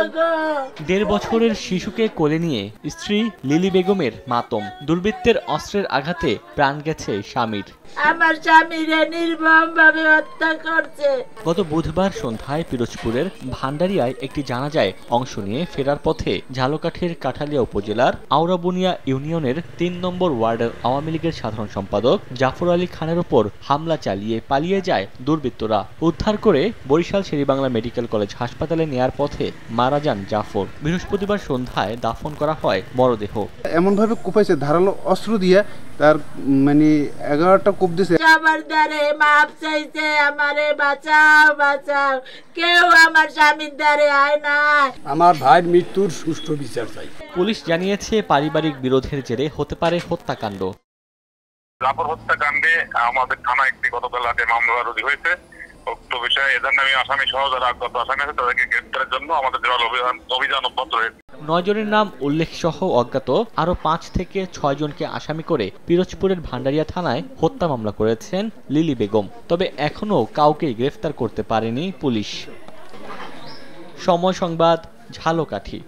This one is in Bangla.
1.5 বছরের শিশুকে কোলে নিয়ে স্ত্রী লিলি বেগমের মাতম। দুর্বৃত্তের অস্ত্রের আঘাতে প্রাণ গেছে স্বামীর। আমার স্বামীরে নির্মমভাবে হত্যা করছে। গত বুধবার সন্ধ্যায় পিরোজপুরের ভান্ডারিয়ায় একটি জানাজায় অংশ নিয়ে ফেরার পথে ঝালকাঠির কাঠালিয়া উপজেলার আওরাবুনিয়া ইউনিয়নের ৩ নম্বর ওয়ার্ডের আওয়ামী লীগের সাধারণ সম্পাদক জাফর আলী খানের ওপর হামলা চালিয়ে পালিয়ে যায় দুর্বৃত্তরা। উদ্ধার করে বরিশাল শেরেবাংলা মেডিকেল কলেজ হাসপাতালে নেয়ার পথে মারা যান জাফর। বৃহস্পতিবার সন্ধ্যায় দাফন করা হয় মরদেহ। এমনভাবে কোপাইছে ধারালো অস্ত্র দিয়ে, তার মানে 11টা কোপ দিয়েছে। সবার দ্বারে মাপ চাইছে, আমারে বাঁচাও বাঁচাও, কেউ আমার স্বামীর দ্বারে আয় না। আমার ভাইয়ের মৃত্যুর সুষ্ঠু বিচার চাই। পুলিশ জানিয়েছে পারিবারিক বিরোধের জেরে হতে পারে হত্যাকাণ্ড। জাফর হত্যাকাণ্ডে আমাদের থানায় একটি গতকাল রাতে মামলা রুজু হয়েছে। উক্ত বিষয়ে এদের নামে আসামি সহ যারা অজ্ঞাত আসামি আছে তাদেরকে গ্রেফতারের জন্য আমাদের অভিযান অব্যাহত রয়েছে। 9 জনের নাম উল্লেখ সহ অজ্ঞাত আরো 5 থেকে 6 জনকে আসামি করে পিরোজপুরের ভান্ডারিয়া থানায় হত্যা মামলা করেছেন লিলি বেগম। তবে এখনো কাউকে গ্রেফতার করতে পারেনি পুলিশ। সময় সংবাদ, ঝালকাঠি।